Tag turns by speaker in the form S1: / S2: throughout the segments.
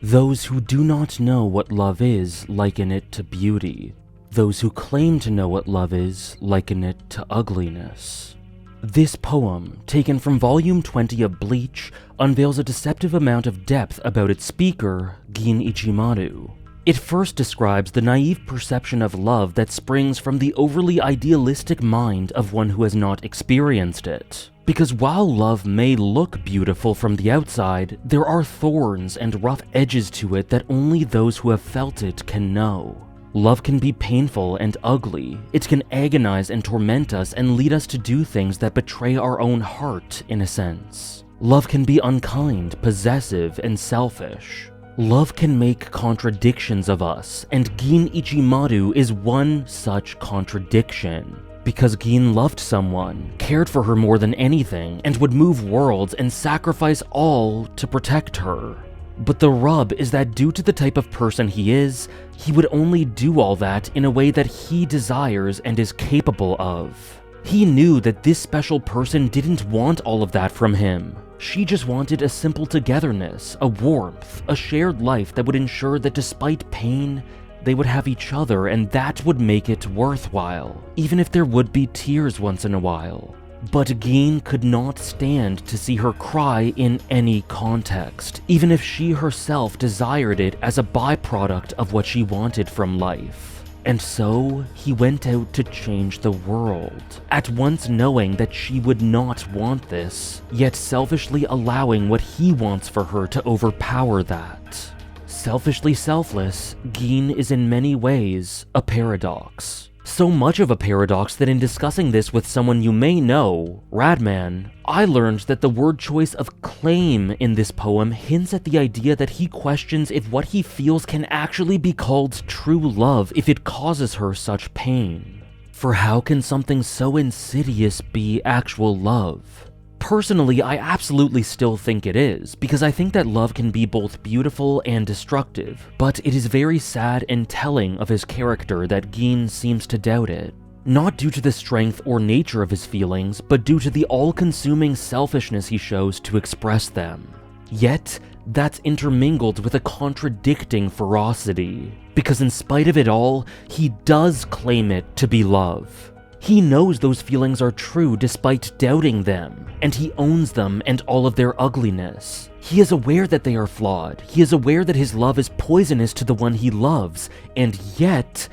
S1: Those who do not know what love is liken it to beauty. Those who claim to know what love is liken it to ugliness. This poem, taken from volume 20 of Bleach, unveils a deceptive amount of depth about its speaker, Gin Ichimaru. It first describes the naive perception of love that springs from the overly idealistic mind of one who has not experienced it. Because while love may look beautiful from the outside, there are thorns and rough edges to it that only those who have felt it can know. Love can be painful and ugly. It can agonize and torment us and lead us to do things that betray our own heart, in a sense. Love can be unkind, possessive, and selfish. Love can make contradictions of us, and Gin Ichimaru is one such contradiction. Because Gin loved someone, cared for her more than anything, and would move worlds and sacrifice all to protect her. But the rub is that due to the type of person he is, he would only do all that in a way that he desires and is capable of. He knew that this special person didn't want all of that from him. She just wanted a simple togetherness, a warmth, a shared life that would ensure that despite pain, they would have each other, and that would make it worthwhile, even if there would be tears once in a while. But Gin could not stand to see her cry in any context, even if she herself desired it as a byproduct of what she wanted from life. And so, he went out to change the world, at once knowing that she would not want this, yet selfishly allowing what he wants for her to overpower that. Selfishly selfless, Gin is in many ways a paradox. So much of a paradox that in discussing this with someone you may know, Radman, I learned that the word choice of claim in this poem hints at the idea that he questions if what he feels can actually be called true love if it causes her such pain. For how can something so insidious be actual love? Personally, I absolutely still think it is, because I think that love can be both beautiful and destructive, but it is very sad and telling of his character that Gin seems to doubt it. Not due to the strength or nature of his feelings, but due to the all-consuming selfishness he shows to express them. Yet, that's intermingled with a contradicting ferocity, because in spite of it all, he does claim it to be love. He knows those feelings are true despite doubting them, and he owns them and all of their ugliness. He is aware that they are flawed, he is aware that his love is poisonous to the one he loves, and yet,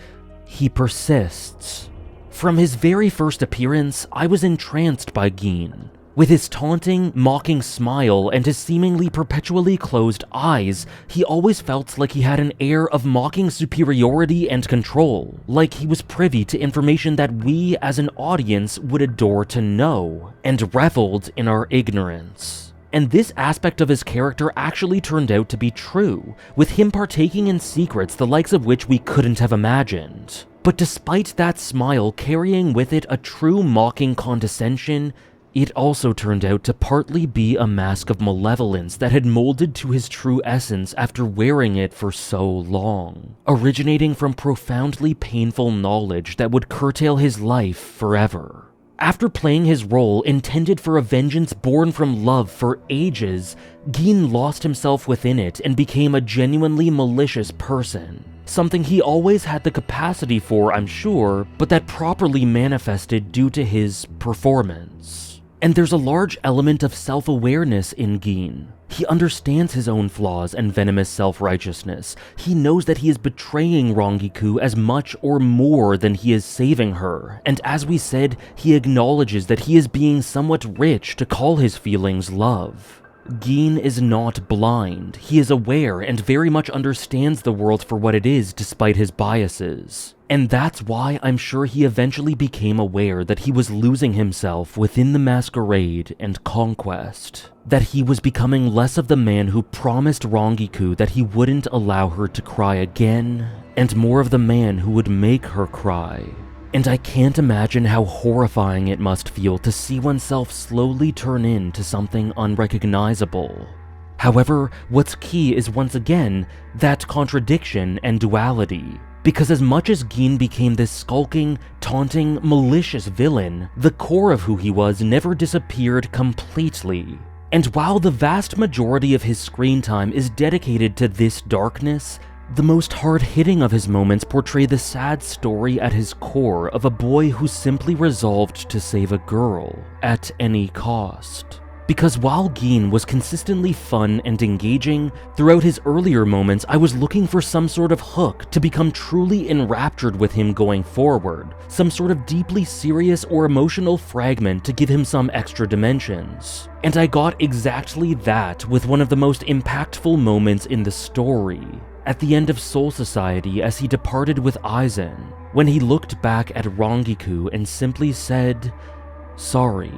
S1: he persists. From his very first appearance, I was entranced by Gin. With his taunting, mocking smile and his seemingly perpetually closed eyes, he always felt like he had an air of mocking superiority and control, like he was privy to information that we as an audience would adore to know, and reveled in our ignorance. And this aspect of his character actually turned out to be true, with him partaking in secrets the likes of which we couldn't have imagined. But despite that smile carrying with it a true mocking condescension, it also turned out to partly be a mask of malevolence that had molded to his true essence after wearing it for so long, originating from profoundly painful knowledge that would curtail his life forever. After playing his role intended for a vengeance born from love for ages, Gin lost himself within it and became a genuinely malicious person. Something he always had the capacity for, I'm sure, but that properly manifested due to his performance. And there's a large element of self-awareness in Gin. He understands his own flaws and venomous self-righteousness. He knows that he is betraying Rangiku as much or more than he is saving her, and as we said, he acknowledges that he is being somewhat rich to call his feelings love. Gin is not blind. He is aware and very much understands the world for what it is despite his biases. And that's why I'm sure he eventually became aware that he was losing himself within the masquerade and conquest. That he was becoming less of the man who promised Rangiku that he wouldn't allow her to cry again, and more of the man who would make her cry. And I can't imagine how horrifying it must feel to see oneself slowly turn into something unrecognizable. However, what's key is once again that contradiction and duality. Because as much as Gin became this skulking, taunting, malicious villain, the core of who he was never disappeared completely. And while the vast majority of his screen time is dedicated to this darkness, the most hard-hitting of his moments portray the sad story at his core of a boy who simply resolved to save a girl at any cost. Because while Gin was consistently fun and engaging, throughout his earlier moments I was looking for some sort of hook to become truly enraptured with him going forward, some sort of deeply serious or emotional fragment to give him some extra dimensions. And I got exactly that with one of the most impactful moments in the story. At the end of Soul Society, as he departed with Aizen, when he looked back at Rangiku and simply said, "Sorry."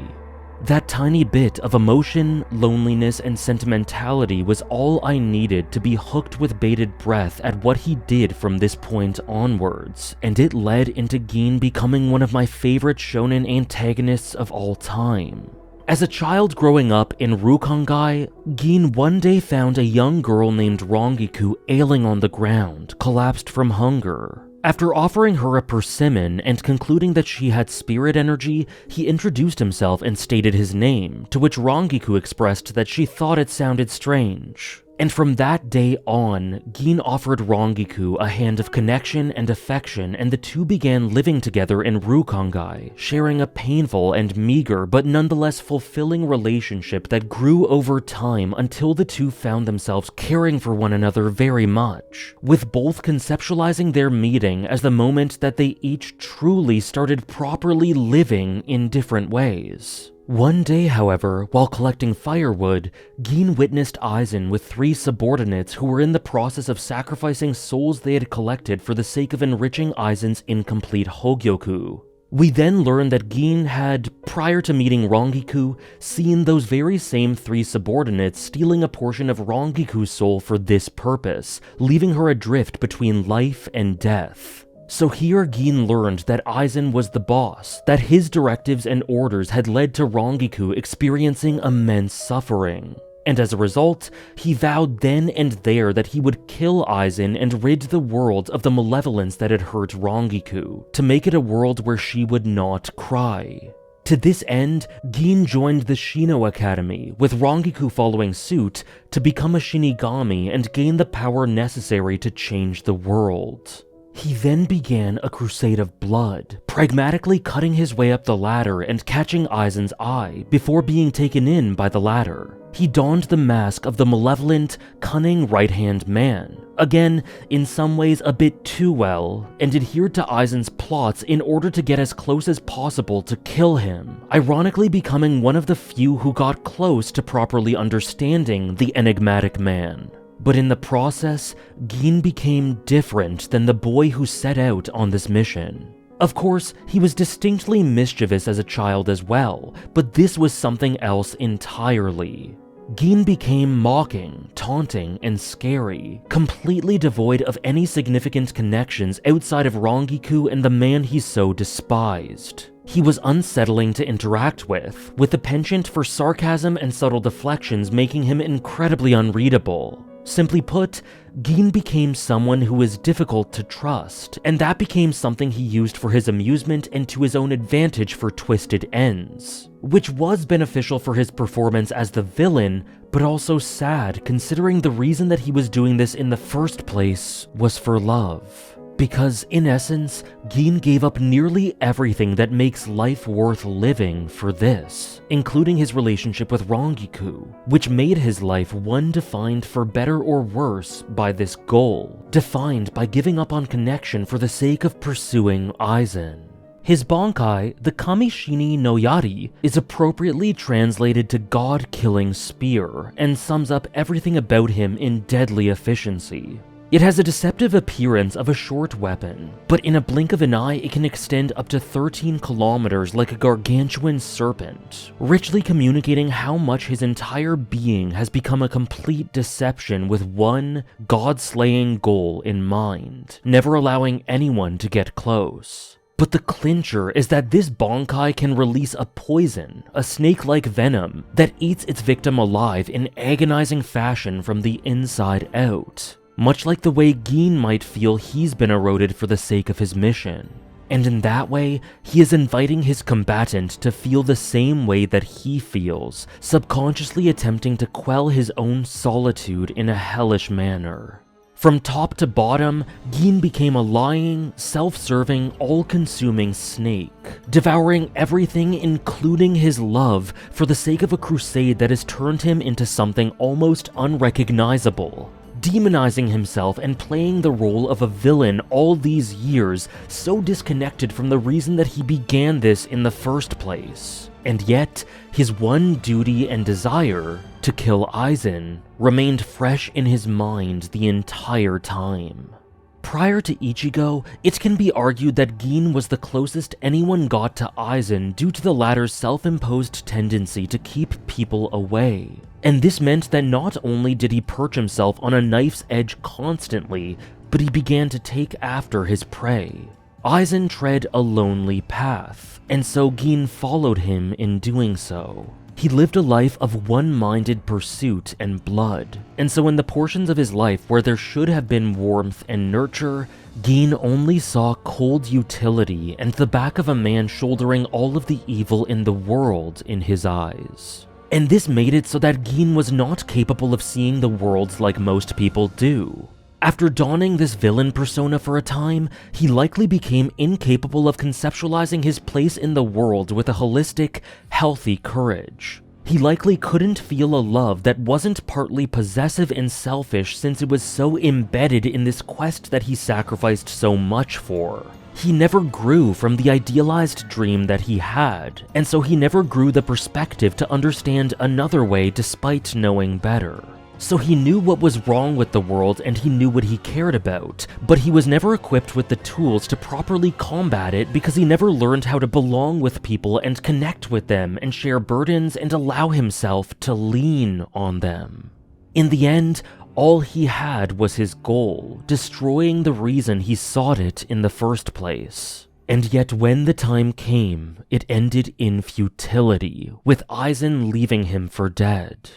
S1: That tiny bit of emotion, loneliness, and sentimentality was all I needed to be hooked with bated breath at what he did from this point onwards, and it led into Gin becoming one of my favorite shonen antagonists of all time. As a child growing up in Rukongai, Gin one day found a young girl named Rangiku ailing on the ground, collapsed from hunger. After offering her a persimmon and concluding that she had spirit energy, he introduced himself and stated his name, to which Rangiku expressed that she thought it sounded strange. And from that day on, Gin offered Rangiku a hand of connection and affection, and the two began living together in Rukongai, sharing a painful and meager but nonetheless fulfilling relationship that grew over time until the two found themselves caring for one another very much, with both conceptualizing their meeting as the moment that they each truly started properly living in different ways. One day, however, while collecting firewood, Gin witnessed Aizen with 3 subordinates who were in the process of sacrificing souls they had collected for the sake of enriching Aizen's incomplete Hogyoku. We then learn that Gin had, prior to meeting Rangiku, seen those very same 3 subordinates stealing a portion of Rangiku's soul for this purpose, leaving her adrift between life and death. So here Gin learned that Aizen was the boss, that his directives and orders had led to Rangiku experiencing immense suffering. And as a result, he vowed then and there that he would kill Aizen and rid the world of the malevolence that had hurt Rangiku, to make it a world where she would not cry. To this end, Gin joined the Shino Academy, with Rangiku following suit, to become a Shinigami and gain the power necessary to change the world. He then began a crusade of blood, pragmatically cutting his way up the ladder and catching Aizen's eye before being taken in by the latter. He donned the mask of the malevolent, cunning right-hand man, again, in some ways a bit too well, and adhered to Aizen's plots in order to get as close as possible to kill him, ironically becoming one of the few who got close to properly understanding the enigmatic man. But in the process, Gin became different than the boy who set out on this mission. Of course, he was distinctly mischievous as a child as well, but this was something else entirely. Gin became mocking, taunting, and scary, completely devoid of any significant connections outside of Rangiku and the man he so despised. He was unsettling to interact with the penchant for sarcasm and subtle deflections making him incredibly unreadable. Simply put, Gin became someone who was difficult to trust, and that became something he used for his amusement and to his own advantage for twisted ends, which was beneficial for his performance as the villain, but also sad considering the reason that he was doing this in the first place was for love. Because, in essence, Gin gave up nearly everything that makes life worth living for this, including his relationship with Rangiku, which made his life one defined for better or worse by this goal, defined by giving up on connection for the sake of pursuing Aizen. His Bankai, the Kamishini no Yari, is appropriately translated to God-killing spear, and sums up everything about him in deadly efficiency. It has a deceptive appearance of a short weapon, but in a blink of an eye it can extend up to 13 kilometers like a gargantuan serpent, richly communicating how much his entire being has become a complete deception with one god-slaying goal in mind, never allowing anyone to get close. But the clincher is that this Bankai can release a poison, a snake-like venom, that eats its victim alive in agonizing fashion from the inside out. Much like the way Gin might feel he's been eroded for the sake of his mission. And in that way, he is inviting his combatant to feel the same way that he feels, subconsciously attempting to quell his own solitude in a hellish manner. From top to bottom, Gin became a lying, self-serving, all-consuming snake, devouring everything including his love for the sake of a crusade that has turned him into something almost unrecognizable, demonizing himself and playing the role of a villain all these years, so disconnected from the reason that he began this in the first place. And yet, his one duty and desire, to kill Aizen, remained fresh in his mind the entire time. Prior to Ichigo, it can be argued that Gin was the closest anyone got to Aizen due to the latter's self-imposed tendency to keep people away. And this meant that not only did he perch himself on a knife's edge constantly, but he began to take after his prey. Aizen tread a lonely path, and so Gin followed him in doing so. He lived a life of one-minded pursuit and blood, and so in the portions of his life where there should have been warmth and nurture, Gin only saw cold utility and the back of a man shouldering all of the evil in the world in his eyes. And this made it so that Gin was not capable of seeing the world like most people do. After donning this villain persona for a time, he likely became incapable of conceptualizing his place in the world with a holistic, healthy courage. He likely couldn't feel a love that wasn't partly possessive and selfish since it was so embedded in this quest that he sacrificed so much for. He never grew from the idealized dream that he had, and so he never grew the perspective to understand another way despite knowing better. So he knew what was wrong with the world and he knew what he cared about, but he was never equipped with the tools to properly combat it because he never learned how to belong with people and connect with them and share burdens and allow himself to lean on them. In the end, all he had was his goal, destroying the reason he sought it in the first place. And yet when the time came, it ended in futility, with Aizen leaving him for dead.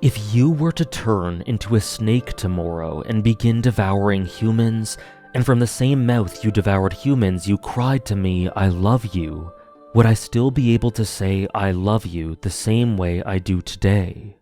S1: If you were to turn into a snake tomorrow and begin devouring humans, and from the same mouth you devoured humans you cried to me, "I love you," would I still be able to say "I love you" the same way I do today?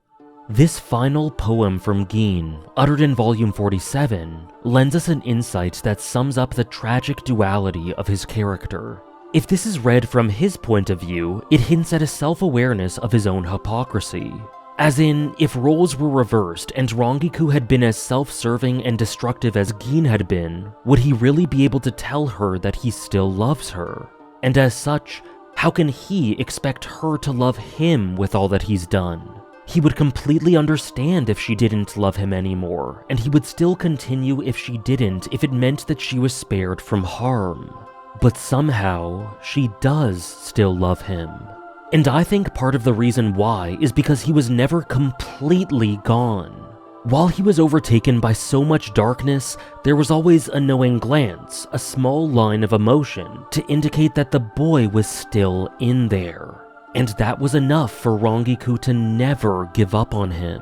S1: This final poem from Gin, uttered in volume 47, lends us an insight that sums up the tragic duality of his character. If this is read from his point of view, it hints at a self-awareness of his own hypocrisy. As in, if roles were reversed and Rangiku had been as self-serving and destructive as Gin had been, would he really be able to tell her that he still loves her? And as such, how can he expect her to love him with all that he's done? He would completely understand if she didn't love him anymore, and he would still continue if she didn't if it meant that she was spared from harm. But somehow, she does still love him. And I think part of the reason why is because he was never completely gone. While he was overtaken by so much darkness, there was always a knowing glance, a small line of emotion, to indicate that the boy was still in there. And that was enough for Rangiku to never give up on him.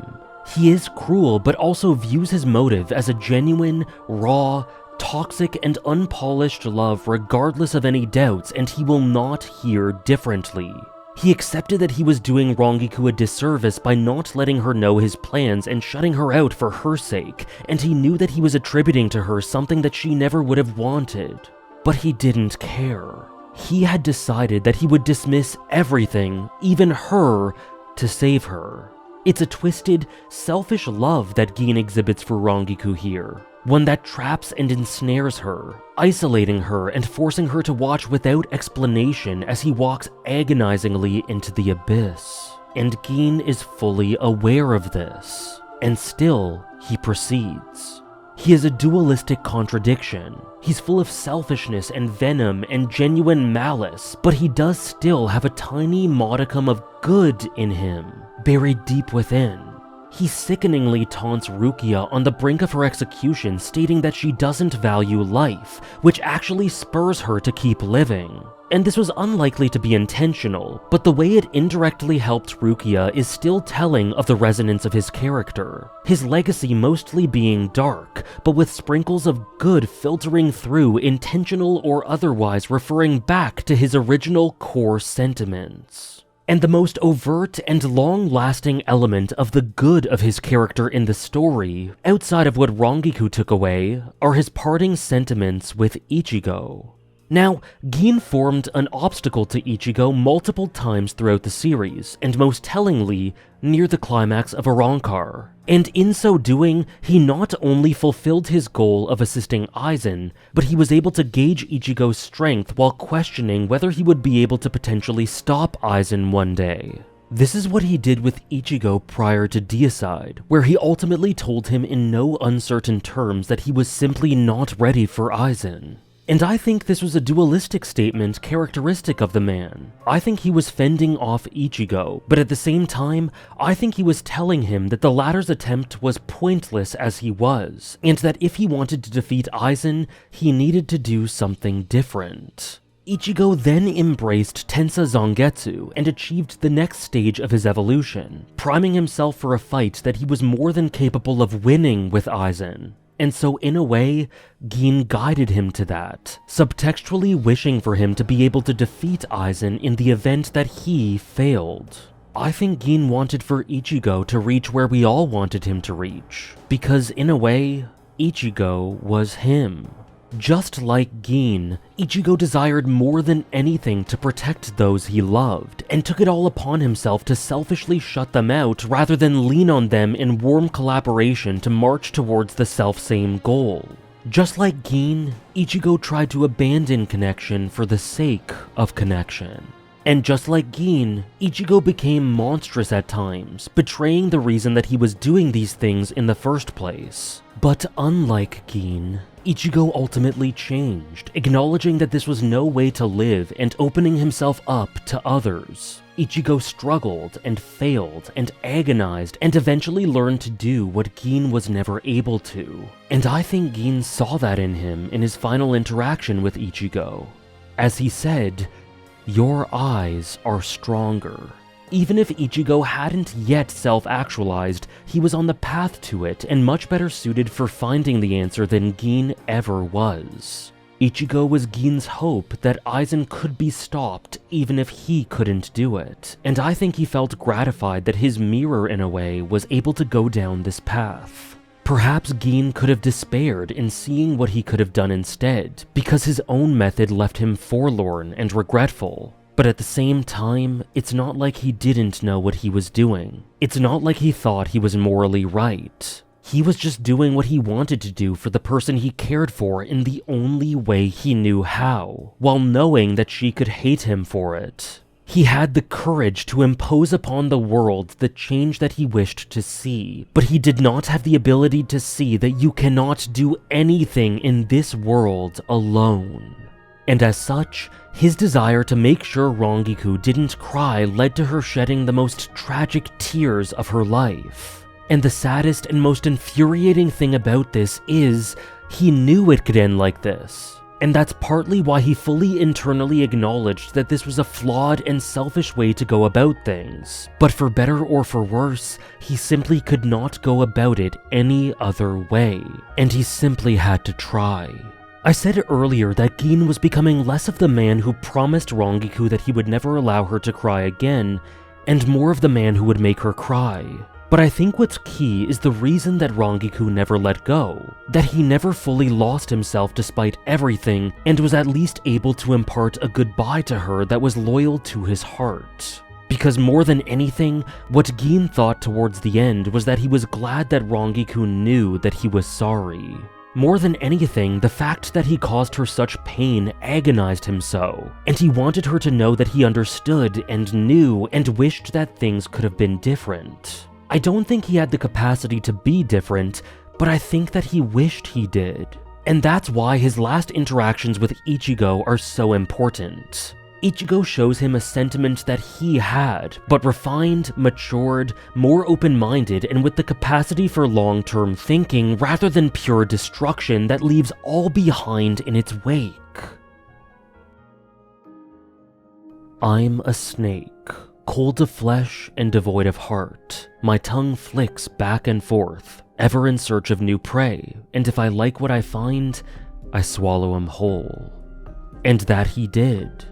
S1: He is cruel, but also views his motive as a genuine, raw, toxic, and unpolished love regardless of any doubts, and he will not hear differently. He accepted that he was doing Rangiku a disservice by not letting her know his plans and shutting her out for her sake, and he knew that he was attributing to her something that she never would have wanted. But he didn't care. He had decided that he would dismiss everything, even her, to save her. It's a twisted, selfish love that Gin exhibits for Rangiku here. One that traps and ensnares her, isolating her and forcing her to watch without explanation as he walks agonizingly into the abyss. And Gin is fully aware of this. And still, he proceeds. He is a dualistic contradiction. He's full of selfishness and venom and genuine malice, but he does still have a tiny modicum of good in him, buried deep within. He sickeningly taunts Rukia on the brink of her execution, stating that she doesn't value life, which actually spurs her to keep living. And this was unlikely to be intentional, but the way it indirectly helped Rukia is still telling of the resonance of his character, his legacy mostly being dark, but with sprinkles of good filtering through, intentional or otherwise, referring back to his original core sentiments. And the most overt and long-lasting element of the good of his character in the story, outside of what Rangiku took away, are his parting sentiments with Ichigo. Now, Gin formed an obstacle to Ichigo multiple times throughout the series, and most tellingly, near the climax of Arrancar. And in so doing, he not only fulfilled his goal of assisting Aizen, but he was able to gauge Ichigo's strength while questioning whether he would be able to potentially stop Aizen one day. This is what he did with Ichigo prior to Deicide, where he ultimately told him in no uncertain terms that he was simply not ready for Aizen. And I think this was a dualistic statement characteristic of the man. I think he was fending off Ichigo, but at the same time, I think he was telling him that the latter's attempt was pointless as he was, and that if he wanted to defeat Aizen, he needed to do something different. Ichigo then embraced Tensa Zangetsu and achieved the next stage of his evolution, priming himself for a fight that he was more than capable of winning with Aizen. And so in a way, Gin guided him to that, subtextually wishing for him to be able to defeat Aizen in the event that he failed. I think Gin wanted for Ichigo to reach where we all wanted him to reach, because in a way, Ichigo was him. Just like Gin, Ichigo desired more than anything to protect those he loved, and took it all upon himself to selfishly shut them out rather than lean on them in warm collaboration to march towards the selfsame goal. Just like Gin, Ichigo tried to abandon connection for the sake of connection. And just like Gin, Ichigo became monstrous at times, betraying the reason that he was doing these things in the first place. But unlike Gin, Ichigo ultimately changed, acknowledging that this was no way to live and opening himself up to others. Ichigo struggled and failed and agonized and eventually learned to do what Gin was never able to. And I think Gin saw that in him in his final interaction with Ichigo. As he said, "Your eyes are stronger." Even if Ichigo hadn't yet self-actualized, he was on the path to it and much better suited for finding the answer than Gin ever was. Ichigo was Gin's hope that Aizen could be stopped even if he couldn't do it, and I think he felt gratified that his mirror in a way was able to go down this path. Perhaps Gin could have despaired in seeing what he could have done instead, because his own method left him forlorn and regretful. But at the same time, it's not like he didn't know what he was doing. It's not like he thought he was morally right. He was just doing what he wanted to do for the person he cared for in the only way he knew how, while knowing that she could hate him for it. He had the courage to impose upon the world the change that he wished to see, but he did not have the ability to see that you cannot do anything in this world alone. And as such, his desire to make sure Rangiku didn't cry led to her shedding the most tragic tears of her life. And the saddest and most infuriating thing about this is, he knew it could end like this. And that's partly why he fully internally acknowledged that this was a flawed and selfish way to go about things. But for better or for worse, he simply could not go about it any other way. And he simply had to try. I said earlier that Gin was becoming less of the man who promised Rangiku that he would never allow her to cry again, and more of the man who would make her cry. But I think what's key is the reason that Rangiku never let go, that he never fully lost himself despite everything, and was at least able to impart a goodbye to her that was loyal to his heart. Because more than anything, what Gin thought towards the end was that he was glad that Rangiku knew that he was sorry. More than anything, the fact that he caused her such pain agonized him so, and he wanted her to know that he understood and knew and wished that things could have been different. I don't think he had the capacity to be different, but I think that he wished he did. And that's why his last interactions with Ichigo are so important. Ichigo shows him a sentiment that he had, but refined, matured, more open-minded, and with the capacity for long-term thinking rather than pure destruction that leaves all behind in its wake. I'm a snake, cold of flesh and devoid of heart. My tongue flicks back and forth, ever in search of new prey, and if I like what I find, I swallow him whole. And that he did.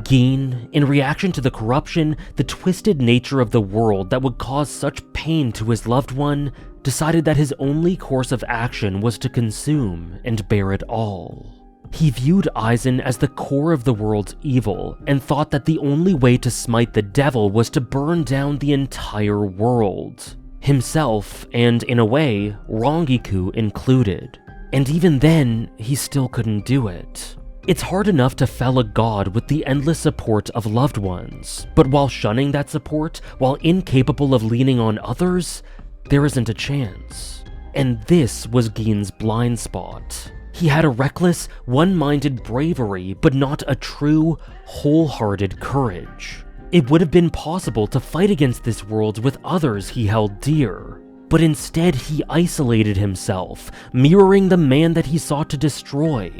S1: Gin, in reaction to the corruption, the twisted nature of the world that would cause such pain to his loved one, decided that his only course of action was to consume and bear it all. He viewed Aizen as the core of the world's evil and thought that the only way to smite the devil was to burn down the entire world. Himself, and in a way, Rangiku included. And even then, he still couldn't do it. It's hard enough to fell a god with the endless support of loved ones, but while shunning that support, while incapable of leaning on others, there isn't a chance. And this was Gin's blind spot. He had a reckless, one-minded bravery, but not a true, wholehearted courage. It would have been possible to fight against this world with others he held dear, but instead he isolated himself, mirroring the man that he sought to destroy.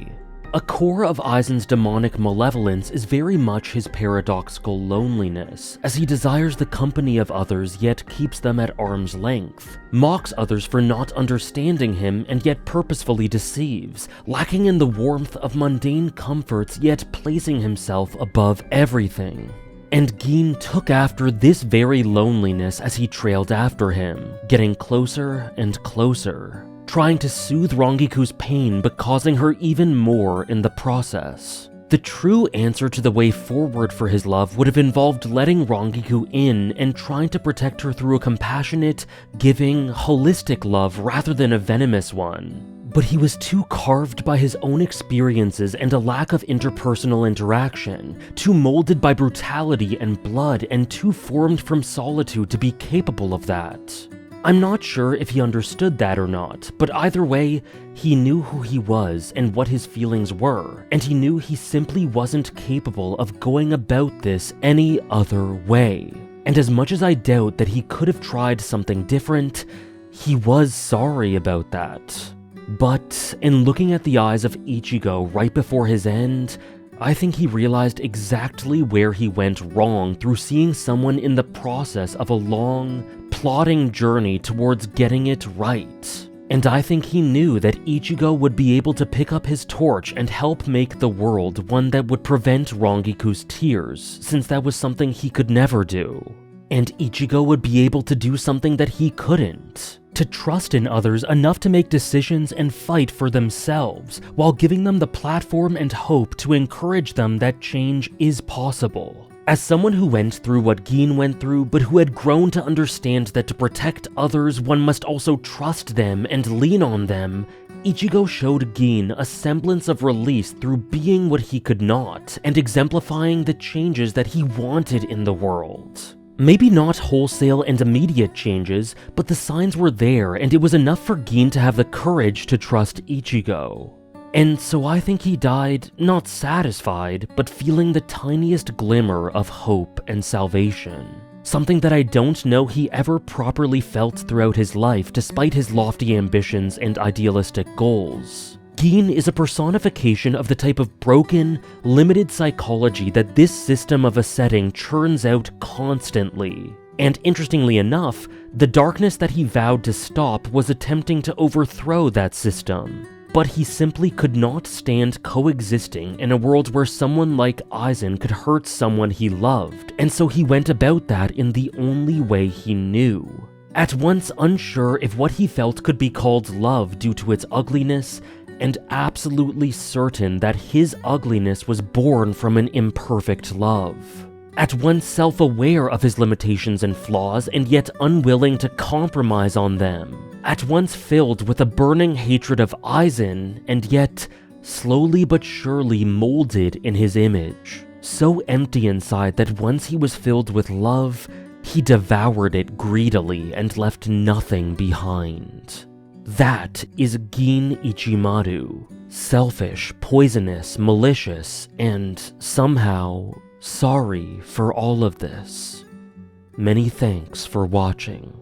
S1: A core of Aizen's demonic malevolence is very much his paradoxical loneliness, as he desires the company of others yet keeps them at arm's length, mocks others for not understanding him and yet purposefully deceives, lacking in the warmth of mundane comforts yet placing himself above everything. And Gin took after this very loneliness as he trailed after him, getting closer and closer, trying to soothe Rangiku's pain but causing her even more in the process. The true answer to the way forward for his love would have involved letting Rangiku in and trying to protect her through a compassionate, giving, holistic love rather than a venomous one. But he was too carved by his own experiences and a lack of interpersonal interaction, too molded by brutality and blood, and too formed from solitude to be capable of that. I'm not sure if he understood that or not, but either way, he knew who he was and what his feelings were, and he knew he simply wasn't capable of going about this any other way. And as much as I doubt that he could have tried something different, he was sorry about that. But in looking at the eyes of Ichigo right before his end, I think he realized exactly where he went wrong through seeing someone in the process of a long, plodding journey towards getting it right. And I think he knew that Ichigo would be able to pick up his torch and help make the world one that would prevent Rangiku's tears, since that was something he could never do. And Ichigo would be able to do something that he couldn't. To trust in others enough to make decisions and fight for themselves, while giving them the platform and hope to encourage them that change is possible. As someone who went through what Gin went through, but who had grown to understand that to protect others, one must also trust them and lean on them, Ichigo showed Gin a semblance of release through being what he could not, and exemplifying the changes that he wanted in the world. Maybe not wholesale and immediate changes, but the signs were there, and it was enough for Gin to have the courage to trust Ichigo. And so I think he died, not satisfied, but feeling the tiniest glimmer of hope and salvation. Something that I don't know he ever properly felt throughout his life despite his lofty ambitions and idealistic goals. Gin is a personification of the type of broken, limited psychology that this system of a setting churns out constantly. And interestingly enough, the darkness that he vowed to stop was attempting to overthrow that system. But he simply could not stand coexisting in a world where someone like Aizen could hurt someone he loved, and so he went about that in the only way he knew. At once unsure if what he felt could be called love due to its ugliness, and absolutely certain that his ugliness was born from an imperfect love. At once self-aware of his limitations and flaws, and yet unwilling to compromise on them. At once filled with a burning hatred of Aizen, and yet slowly but surely molded in his image. So empty inside that once he was filled with love, he devoured it greedily and left nothing behind. That is Gin Ichimaru. Selfish, poisonous, malicious, and somehow sorry for all of this. Many thanks for watching.